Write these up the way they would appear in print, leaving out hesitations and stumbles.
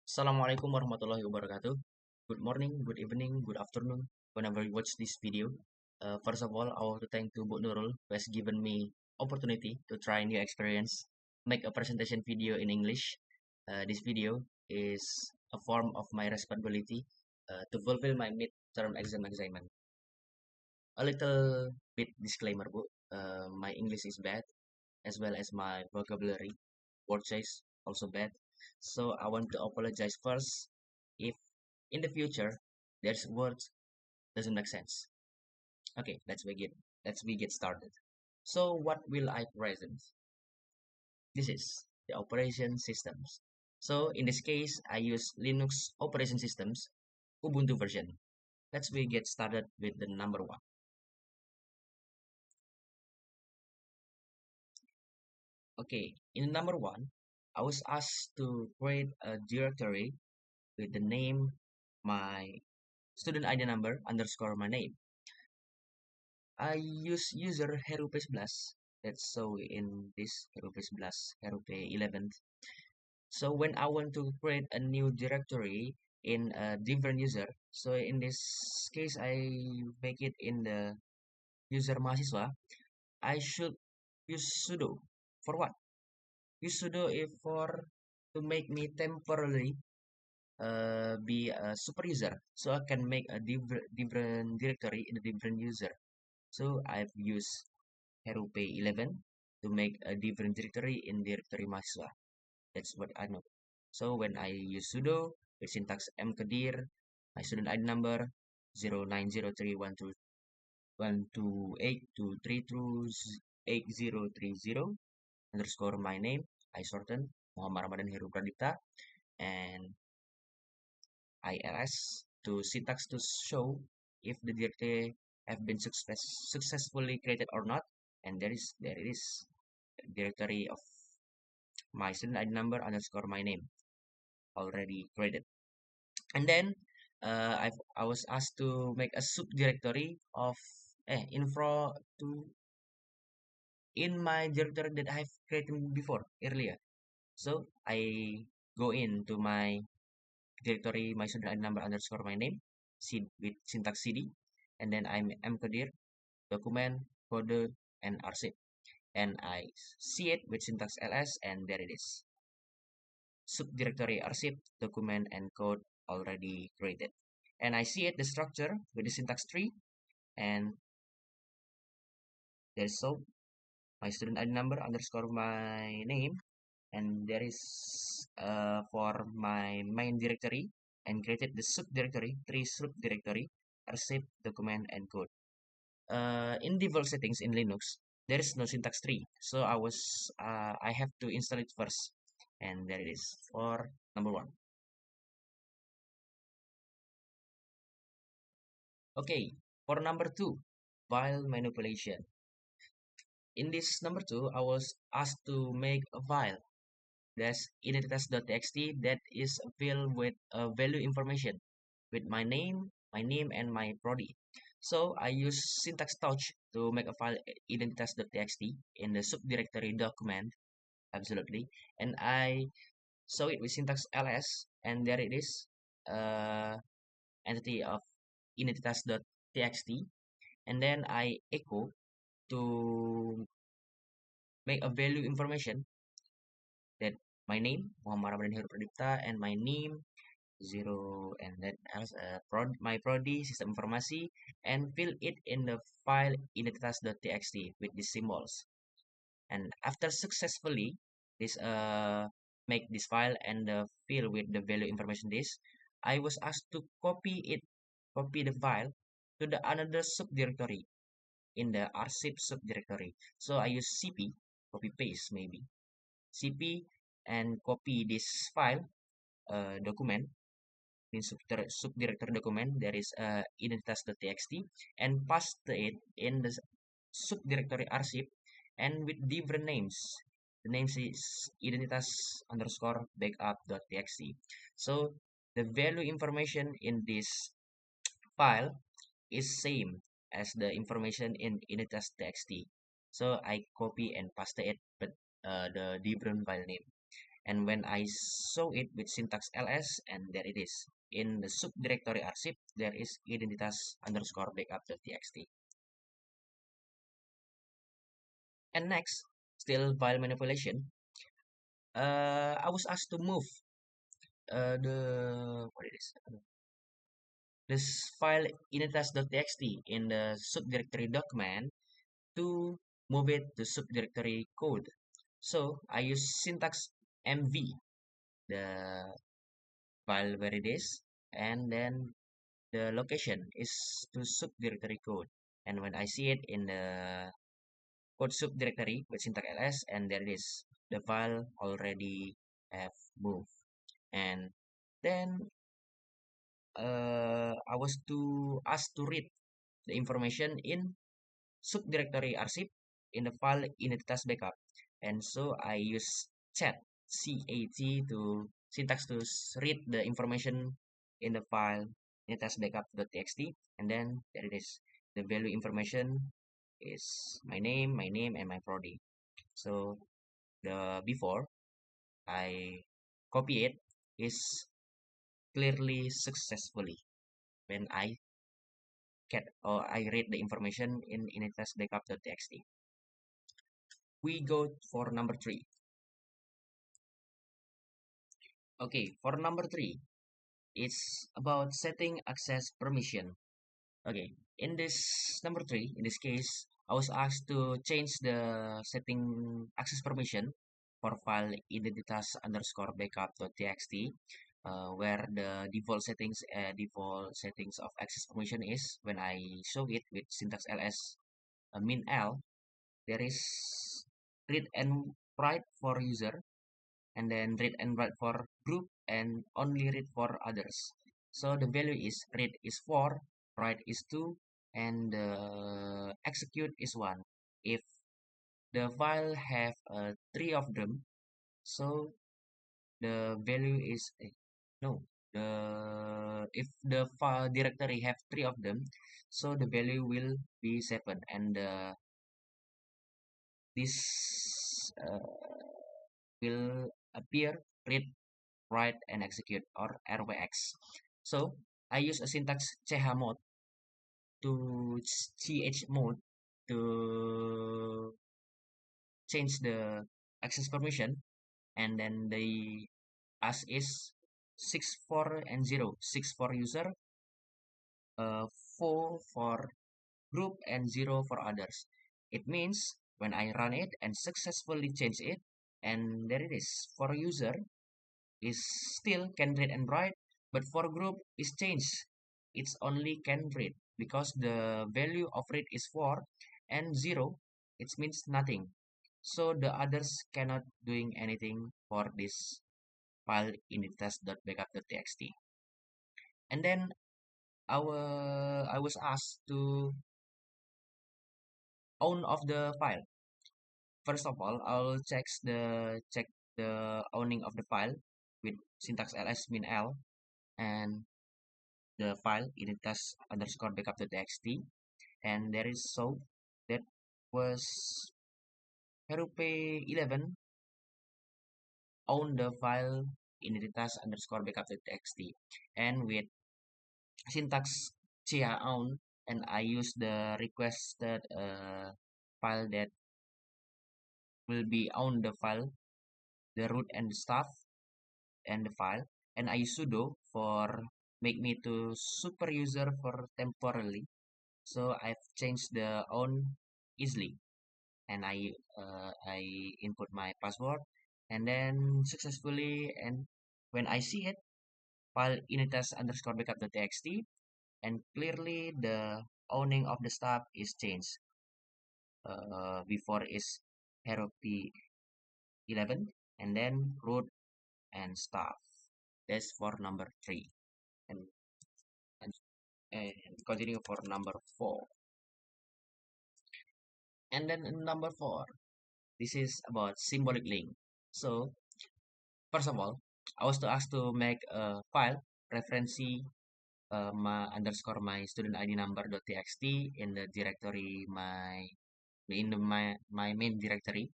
Assalamualaikum warahmatullahi wabarakatuh. Good morning, good evening, good afternoon, whenever you watch this video. First of all, I want to thank to Bu Nurul who has given me opportunity to try new experience, make a presentation video in English. This video is a form of my responsibility to fulfill my midterm exam assignment. A little bit disclaimer, Bu. My English is bad, as well as my vocabulary, word choice also bad. So I want to apologize first if in the future there's words doesn't make sense. Okay, let's begin. We get started. So what will I present? This is the operation systems. So in this case, I use Linux operation systems, Ubuntu version. We get started with the number one. Okay, in number one, I was asked to create a directory with the name, my student ID number underscore my name. I use user Herupe11. That's so in this Herupe11, Herupe11. So when I want to create a new directory in a different user, so in this case I make it in the user mahasiswa, I should use sudo. For what? Use sudo if for to make me temporarily be a super user, so I can make a different directory in a different user. So I've used Herupe11 to make a different directory in directory mahasiswa. That's what I know. So when I use sudo with syntax mkdir, my student ID number 09031282328030 underscore my name, I shorten Muhammad Ramadan Heru Pradipta, and ILS to syntax to show if the directory have been successfully created or not. And there it is, directory of my student ID number underscore my name already created. And then I was asked to make a subdirectory of info to in my directory that I've created before earlier. So I go into my directory, my student ID number underscore my name, with syntax cd, and then I'm mkdir, document, folder, and arsip, and I see it with syntax ls, and there it is. Subdirectory arsip, document, and code already created. And I see it the structure with the syntax tree, and there's so my student ID number underscore my name, and there is for my main directory, and created the subdirectory, three subdirectory, arsip, document, and code. In default settings in Linux, there is no syntax tree, so I have to install it first, and there it is for number one. Okay, for number two, file manipulation. In this number two, I was asked to make a file that's identitas.txt that is filled with value information with my name and my prodi. So I use syntax touch to make a file identitas.txt in the subdirectory document, absolutely, and I show it with syntax ls, and there it is, entity of identitas.txt, and then I echo to make a value information that my name Muhammad Ramadan Heru Pradipta and my name zero, and then else my prodi system informasi, and fill it in the file identitas.txt with these symbols. And after successfully this make this file and fill with the value information this, I was asked to copy the file to the another subdirectory in the arsip subdirectory. So I use cp, copy paste maybe, cp, and copy this file document in subdirectory document. There is identitas.txt, and paste it in the subdirectory arsip, and with different names. The name is identitas underscore backup.txt. So the value information in this file is same as the information in identitas.txt. So I copy and paste it, but the different file name. And when I show it with syntax ls, and there it is. In the subdirectory arsip, there is identitas underscore backup.txt. And next, still file manipulation. I was asked to move the what it is this file identitas.txt in the subdirectory document to move it to subdirectory code. So I use syntax mv, the file where it is, and then the location is to subdirectory code. And when I see it in the code subdirectory with syntax ls, and there it is, the file already have moved. And then I was to asked to read the information in subdirectory arsip in the file identitas backup. And so I use cat to syntax to read the information in the file identitas backup.txt, and then there it is. The value information is my name, and my prodi. So the before I copy it is clearly successfully when I get or I read the information in identitas backup.txt. We go for number 3. Okay, for number 3, it's about setting access permission. Okay, in this number 3, in this case, I was asked to change the setting access permission for file identitas underscore backup.txt, where the default settings of access permission is when I show it with syntax ls min l, there is read and write for user, and then read and write for group, and only read for others. So the value is read is 4, write is 2, and execute is 1. If the file have 3 of them, so the value is no, the if the file directory have 3 of them, so the value will be 7, and this will appear read, write, and execute, or RWX. So I use a syntax chmod to chmod to change the access permission, and then the as is 6 for and 0, 6 for user, 4 for group, and 0 for others. It means when I run it and successfully change it, and there it is, for user is still can read and write, but for group is changed. It's only can read because the value of read is 4 and 0. It means nothing. So the others cannot doing anything for this file identitas.backup.txt. And then I was asked to own of the file. First of all, I'll check the owning of the file with syntax ls min l, and the file identitas underscore backup.txt, and there is so that was Herupe 11 own the file identitas underscore backup.txt, and with syntax chia own, and I use the requested file that will be on the file, the root and the stuff and the file, and I use sudo for make me to super user for temporarily. So I've changed the own easily, and I input my password, and then successfully, and when I see it, file identitas underscore backup.txt, and clearly the owning of the stuff is changed. Before is hero p11, and then root and stuff. That's for number 3, and and, and continue for number 4. And then in number 4, this is about symbolic link. So first of all, I was to asked to make a file referency my underscore my student ID number.txt in the directory my main directory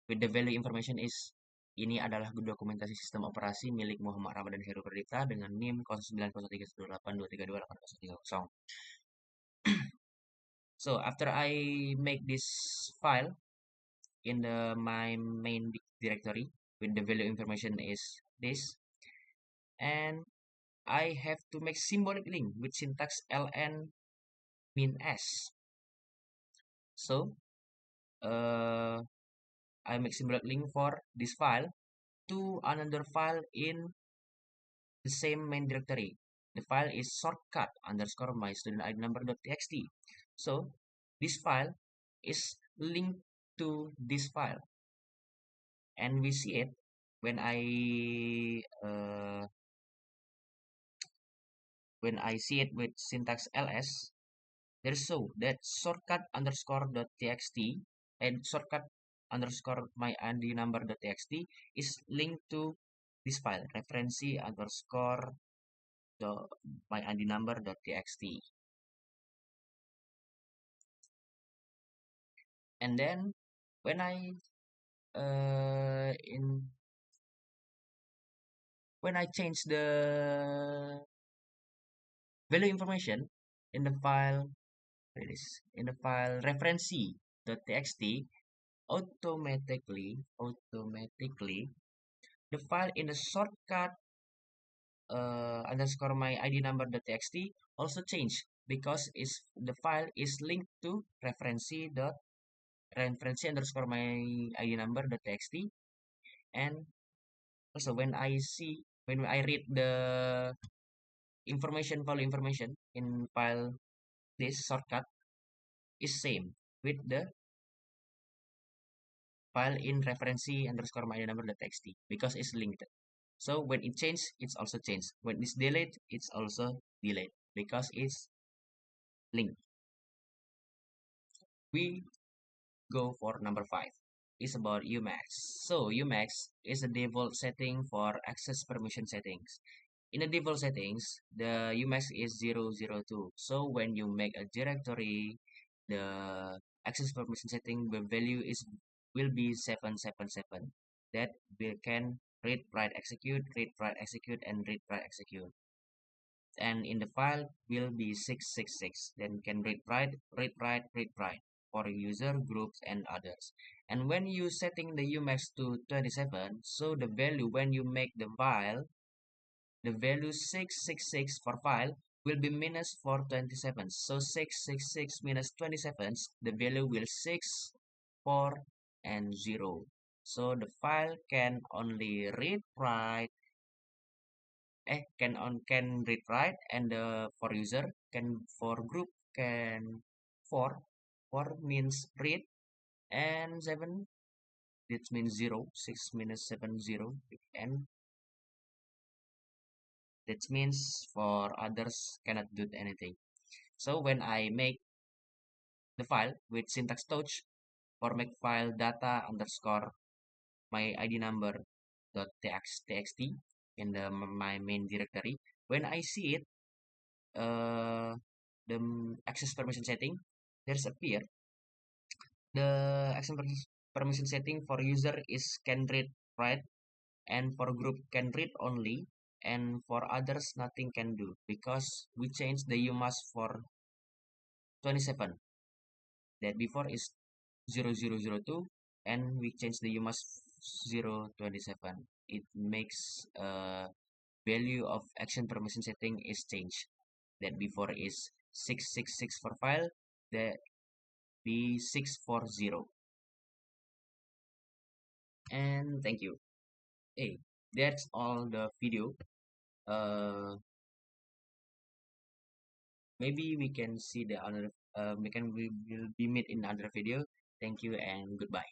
with the value information is ini adalah dokumentasi sistem operasi milik Muhammad Ramadan Heru Perdita dengan NIM 090318232830. So after I make this file in my main directory with the value information is this, and I have to make symbolic link with syntax ln min s. So I make symbolic link for this file to another file in the same main directory. The file is shortcut underscore my student ID number.txt. So this file is linked to this file, and we see it when I see it with syntax ls. There's so that shortcut underscore dot txt and shortcut underscore my ID number.txt is linked to this file referency underscore my ID number.txt. And then when I change the value information in the file, in the file referency.txt, automatically the file in the shortcut underscore my ID number.txt also change because the file is linked to referency underscore my ID number.txt. And also when I read the value information in file, this shortcut is same with the file in referency underscore my ID number.txt because it's linked. So when it changes, it's also changed. When it's delayed, it's also delayed because it's linked. We go for number 5. It's about Umax. So Umax is a default setting for access permission settings. In the default settings, the Umax is 002. So when you make a directory, the access permission setting, the value will be 777. That we can read, write, execute, and read, write, execute. And in the file will be 666. Then can read, write for user, groups, and others. And when you setting the Umax to 27, so the value when you make the file, the value 666 for file will be minus for 27. So 666 minus 27, the value will 6, 4, and 0. So the file can only read, write, can read, write, and for user for group can 4 means read, and 7 that means 0, 6 minus 7 0, and that means for others cannot do anything. So when I make the file with syntax touch for make file data underscore my ID number dot txt in my main directory, when I see it, the access permission setting, there's appear the access permission setting for user is can read, write, and for group can read only, and for others nothing can do because we changed the UMAS for 27. That before is 0002, and we change the UMAS 027. It makes value of action permission setting is changed. That before is 666 for file, that be 640. And thank you. Hey, that's all the video. Maybe we can see the other we will be meet in another video. Thank you and goodbye.